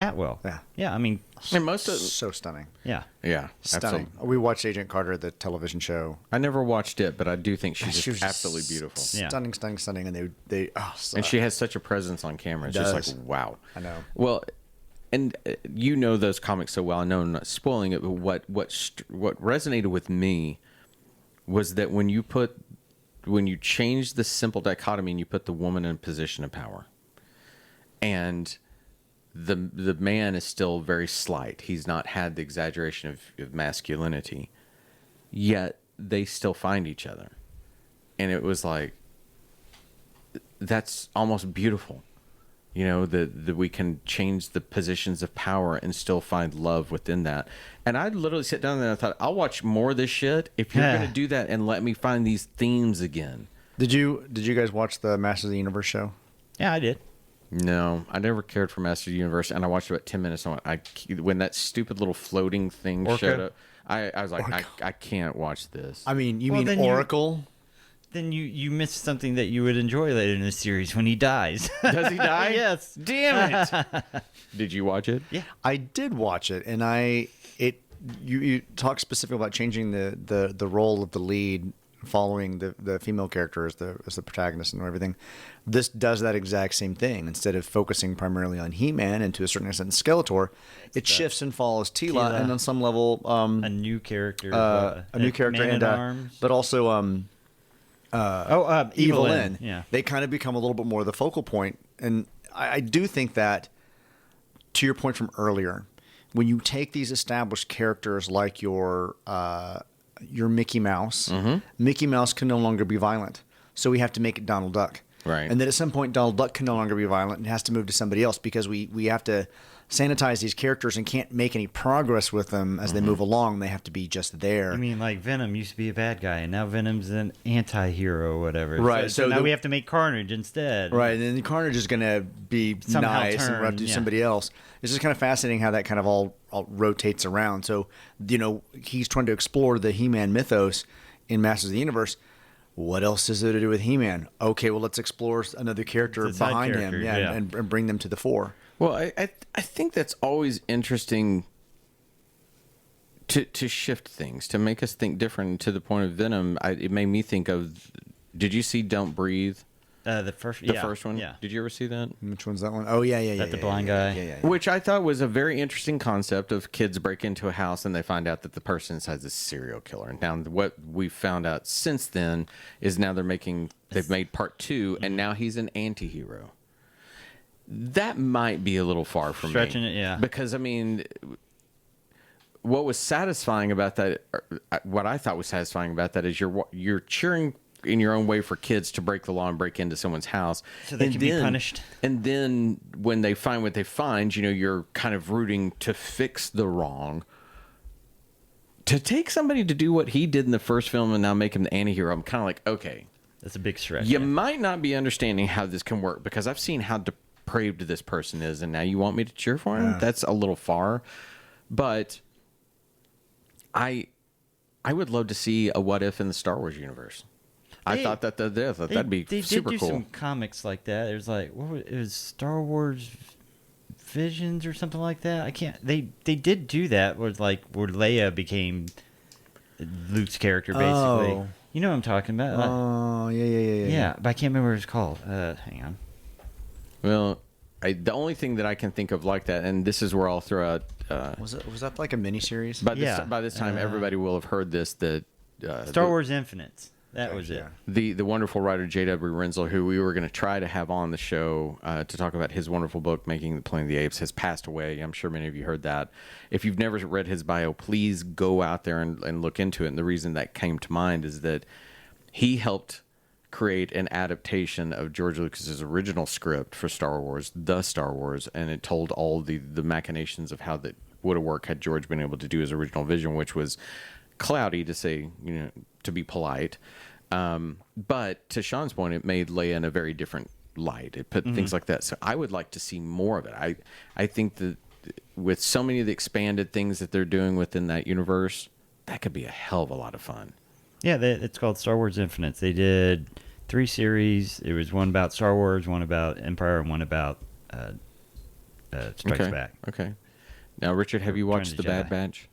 Atwell. Yeah. Yeah, I mean, And most of So stunning. yeah. yeah, Stunning. absolutely. We watched Agent Carter, the television show. I never watched it, but I do think she's She was just just absolutely beautiful. Yeah. Stunning. And they And she has such a presence on camera. It's Does. just like, wow. I know. Well, and you know those comics so well. I know I'm not spoiling it, but what resonated with me was that when you change the simple dichotomy and you put the woman in a position of power, and the man is still very slight. He's not had the exaggeration of masculinity, yet they still find each other. And it was like, that's almost beautiful. You know, that we can change the positions of power and still find love within that. And I literally sat down there and I thought, I'll watch more of this shit if you're going to do that and let me find these themes again. Did you guys watch the Masters of the Universe show? Yeah, I did. No, I never cared for Master of the Universe, and I watched about 10 minutes. And when that stupid little floating thing showed up, I was like, I can't watch this. I mean, you Well, mean then Oracle? Then you missed something that you would enjoy later in the series when he dies. Does he die? Yes. Damn it. Did you watch it? Yeah. I did watch it, and you talk specifically about changing the role of the lead, following the female character as the protagonist and everything. This does that exact same thing. Instead of focusing primarily on He-Man and to a certain extent Skeletor, it shifts and follows Tila, and on some level a new character. a new character, Man and at Arms. but also Evil Lyn. Yeah. They kind of become a little bit more the focal point. And I do think that, to your point from earlier, when you take these established characters like your Mickey Mouse, Mickey Mouse can no longer be violent. So we have to make it Donald Duck. Right. And then at some point, Donald Duck can no longer be violent and has to move to somebody else because we have to sanitize these characters and can't make any progress with them as they move along. They have to be just there. I mean, like Venom used to be a bad guy, and now Venom's an anti-hero or whatever. Right, So now we have to make Carnage instead. Right, and then Carnage is going to be Somehow nice and we're going to do somebody else. It's just kind of fascinating how that kind of all rotates around. So, he's trying to explore the He-Man mythos in Masters of the Universe. What else is there to do with He-Man? Okay, well, let's explore another character behind him and bring them to the fore. Well, I think that's always interesting to shift things, to make us think different. To the point of Venom, it made me think of, did you see Don't Breathe? The first one? Yeah. Did you ever see that? Which one's that one? Oh, yeah. The blind guy? Yeah. Which I thought was a very interesting concept of kids break into a house and they find out that the person inside is a serial killer. Now, what we've found out since then is now they've made part 2, and now he's an anti-hero. That might be a little far from Stretching me. it, yeah. Because, I mean, what was satisfying about that, what I thought was satisfying about that is you're cheering in your own way for kids to break the law and break into someone's house. So they can be punished. And then when they find what they find, you're kind of rooting to fix the wrong. To take somebody to do what he did in the first film and now make him the anti-hero, I'm kind of like, okay. That's a big stretch. You might not be understanding how this can work because I've seen how depraved this person is, and now you want me to cheer for him? Yeah. That's a little far. But I would love to see a what if in the Star Wars universe. I thought that'd be super They did do cool. some comics like that. There's like it was Star Wars Visions or something like that. I can't. They did do that where Leia became Luke's character basically. Oh. You know what I'm talking about? Oh, yeah. Yeah, but I can't remember what it's called. Hang on. Well, the only thing that I can think of like that, and this is where I'll throw out. Was that like a miniseries? By this time, everybody will have heard this. That Star Wars Infinite. That was it. The wonderful writer J.W. Rensler, who we were going to try to have on the show to talk about his wonderful book, Making the Planet of the Apes, has passed away. I'm sure many of you heard that. If you've never read his bio, please go out there and look into it. And the reason that came to mind is that he helped create an adaptation of George Lucas's original script for Star Wars, The Star Wars, and it told all the machinations of how that would have worked had George been able to do his original vision, which was cloudy, to say, to be polite. But to Sean's point, it made Leia in a very different light. It put things like that. So I would like to see more of it. I think that with so many of the expanded things that they're doing within that universe, that could be a hell of a lot of fun. Yeah, it's called Star Wars Infinite. They did 3 series. It was one about Star Wars, one about Empire, and one about Strikes Okay. Back. Okay. Now, Richard, have you watched The Return of Bad the Jedi. Batch?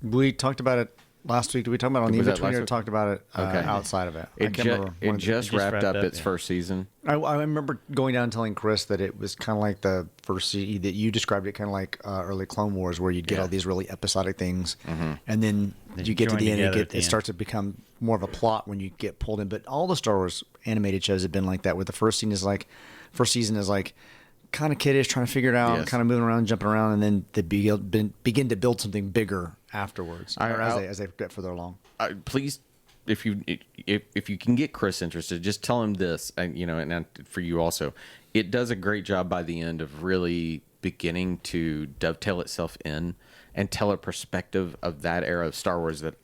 We talked about it last week. Did we talk about it on the Was that in-between last or week? talked about it Okay. outside of it? I It, can't remember. it just wrapped up its yeah. first season. I remember going down and telling Chris that it was kind of like the first that you described it kind of like early Clone Wars, where you'd get Yeah. all these really episodic things, Mm-hmm. and then They you get to join the end, together at the it end. starts to become more of a plot when you get pulled in. But all the Star Wars animated shows have been like that, where the first season is like kind of kiddish, trying to figure it out, Yes. kind of moving around, jumping around, and then they begin to build something bigger afterwards, as they get further along. Please, if you can get Chris interested, just tell him this, and for you also, it does a great job by the end of really beginning to dovetail itself in and tell a perspective of that era of Star Wars that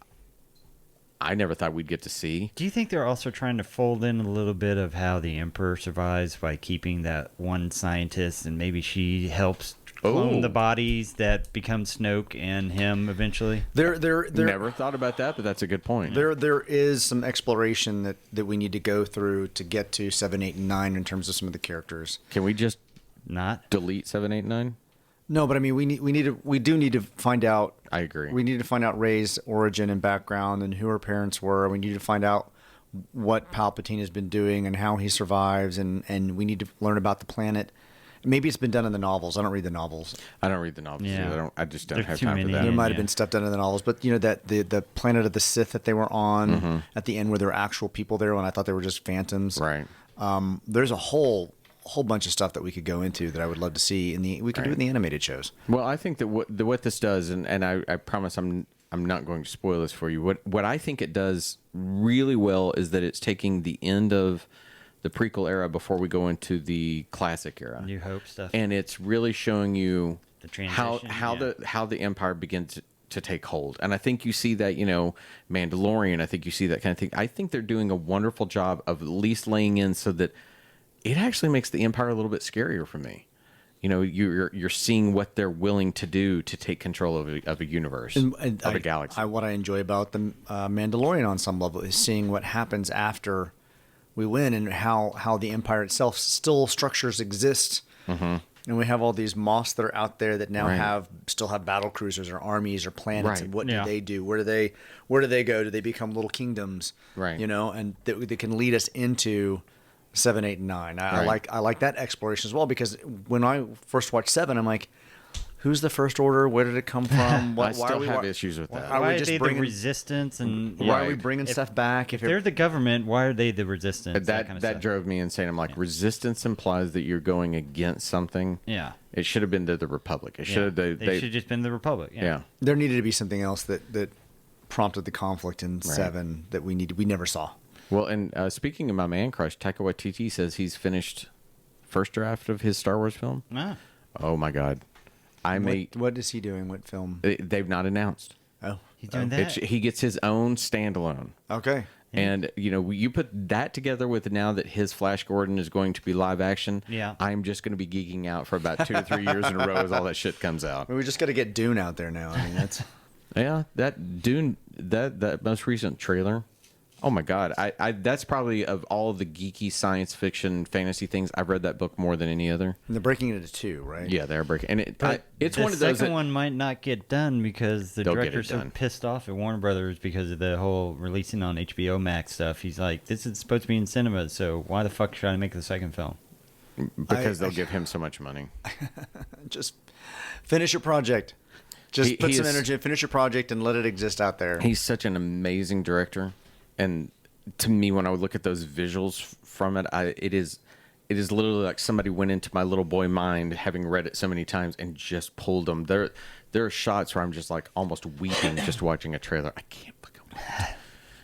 I never thought we'd get to see. Do you think they're also trying to fold in a little bit of how the Emperor survives by keeping that one scientist, and maybe she helps clone the bodies that become Snoke and him eventually? There Never thought about that, but that's a good point. There is some exploration that we need to go through to get to 7, 8, and 9 in terms of some of the characters. Can we just Not? delete 7, 8, 9? No, but I mean, we do need to find out. I agree. We need to find out Rey's origin and background and who her parents were. We need to find out what Palpatine has been doing and how he survives, and we need to learn about the planet. Maybe it's been done in the novels. I don't read the novels. I don't read the novels. Yeah. Either. I just don't There's have too time for many. that. There might have Yeah. been stuff done in the novels, but that the planet of the Sith that they were on at the end, where there were actual people there, when I thought they were just phantoms. Right. There's a whole bunch of stuff that we could go into that I would love to see we could do in the animated shows. Well, I think that what this does, and I promise I'm not going to spoil this for you. What I think it does really well is that it's taking the end of the prequel era before we go into the classic era, New Hope stuff. and it's really showing you The transition, how the Empire begins to take hold. And I think you see that, Mandalorian. I think you see that kind of thing. I think they're doing a wonderful job of at least laying in so that it actually makes the Empire a little bit scarier for me. You're seeing what they're willing to do to take control of a universe, of a galaxy. What I enjoy about the Mandalorian on some level is seeing what happens after we win, and how the Empire itself still structures exist. Mm-hmm. And we have all these moths that are out there that now still have battle cruisers or armies or planets. Right. And what Yeah. do they do? Where do they go? Do they become little kingdoms? Right. And they can lead us into 7, 8, and 9. I like that exploration as well, because when I first watched 7, I'm like, who's the First Order? Where did it come from? I still have issues with that. Are we Why are just they bringing- the resistance? And Why are we Right. bringing stuff back? if they're the government, why are they the resistance? That kind of that stuff. drove me insane. I'm like, resistance implies that you're going against something. Yeah. It should have been to the Republic. It should have. They should have just been the Republic. Yeah. There needed to be something else that prompted the conflict in 7 that we never saw. Well, and speaking of my man crush, Taika Waititi says he's finished first draft of his Star Wars film. Ah. Oh my God, What is he doing? What film? They've not announced. Oh, He's doing that. He gets his own standalone. okay. And you put that together with now that his Flash Gordon is going to be live action. Yeah. I'm just going to be geeking out for about 2 to 3 years in a row as all that shit comes out. We just got to get Dune out there now. I mean, that's Yeah, that Dune, that most recent trailer. Oh my God, I that's probably of all of the geeky science fiction fantasy things, I've read that book more than any other. and they're breaking it into 2, right? Yeah, they're breaking, and it's the one of those. second one might not get done because the They'll get it director's so done. pissed off at Warner Brothers because of the whole releasing on HBO Max stuff. He's like, this is supposed to be in cinemas, so why the fuck should I make the second film? because they'll give him so much money. Just finish your project. Just He put some is- energy, finish your project, and let it exist out there. He's such an amazing director, and to me, when I would look at those visuals from it, it is literally like somebody went into my little boy mind, having read it so many times, and just pulled them. There are shots where I'm just like almost weeping just watching a trailer. I can't fucking wait.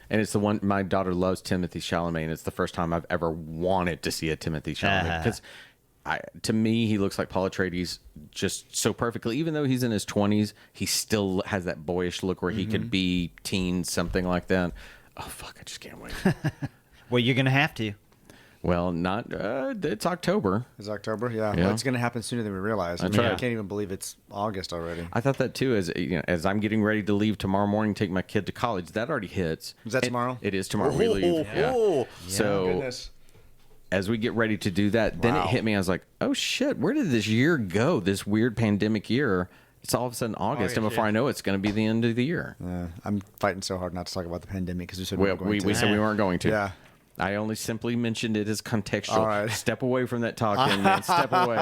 And it's the one, my daughter loves Timothée Chalamet, and it's the first time I've ever wanted to see a Timothée Chalamet because to me, he looks like Paul Atreides just so perfectly. Even though he's in his 20s, he still has that boyish look where he could be teen, something like that. Oh, fuck, I just can't wait. Well, you're going to have to. Well, not, it's October. It's October, yeah. Yeah. Well, it's going to happen sooner than we realize. That's I right. can't even believe it's August already. I thought that too, as I'm getting ready to leave tomorrow morning, take my kid to college. That already hits. Is that tomorrow? It is tomorrow. We leave. Yeah. Oh, So, goodness. as we get ready to do that, then it hit me. I was like, oh shit, where did this year go? This weird pandemic year. It's all of a sudden August, and before I know it, it's going to be the end of the year. I'm fighting so hard not to talk about the pandemic because we said we said we weren't going to. Yeah. I only simply mentioned it as contextual. All right. Step away from that talking, man. Step away.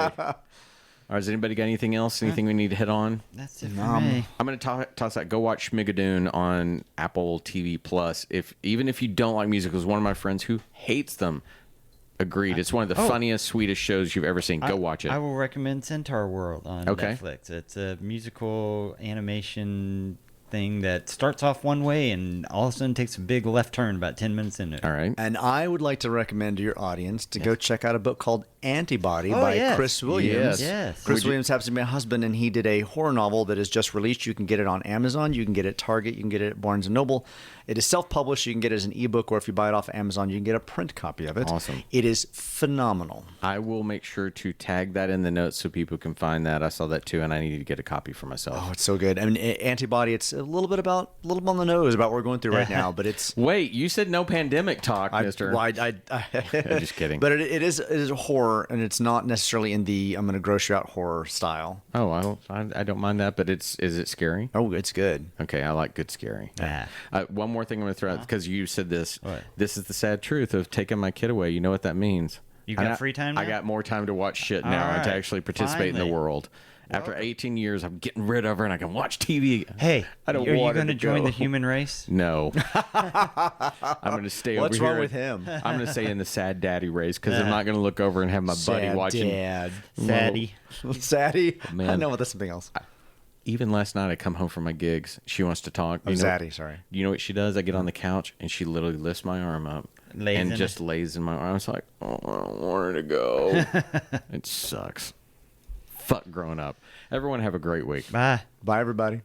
All right, has anybody got anything else? Anything we need to hit on? That's it for me. I'm going to toss that. Go watch Schmigadoon on Apple TV Plus. Even if you don't like musicals, one of my friends who hates them agreed. It's one of the funniest, sweetest shows you've ever seen. Go watch it. I will recommend Centaur World on Netflix. It's a musical animation thing that starts off one way and all of a sudden takes a big left turn about 10 minutes into it. All right. And I would like to recommend to your audience to go check out a book called Antibody by Chris Williams. Yes. Chris Williams happens to be my husband, and he did a horror novel that is just released. You can get it on Amazon. You can get it at Target. You can get it at Barnes & Noble. It is self-published. You can get it as an ebook, or if you buy it off Amazon, you can get a print copy of it. Awesome. It is phenomenal. I will make sure to tag that in the notes so people can find that. I saw that too, and I need to get a copy for myself. Oh, it's so good. I mean, Antibody, it's a little bit on the nose about what we're going through right now, but it's... Wait, you said no pandemic talk, mister. I'm just kidding. But it is a horror, and it's not necessarily in the I'm going to gross you out horror style. Oh, I don't mind that, but is it scary? Oh, it's good. Okay, I like good scary. One more thing I'm going to throw out, because you said this. What? This is the sad truth of taking my kid away. You know what that means? You got free time now? I got more time to watch shit now and to right. actually participate in the Finally. world. After 18 years, I'm getting rid of her, and I can watch TV. Hey, I don't are you want going her to to join go. the human race? No. I'm going to stay over here. What's wrong with him? I'm going to stay in the sad daddy race because I'm not going to look over and have my buddy Sad watching. dad. Fatty. Saddy. Man. I know, but that's something else. Even last night, I come home from my gigs. She wants to talk. Zaddy, sorry. You know what she does? I get on the couch, and she literally lifts my arm up Lays and in just lays in my arm. It's like, oh, I don't want her to go. It sucks. Fuck growing up. Everyone have a great week. Bye. Bye, everybody.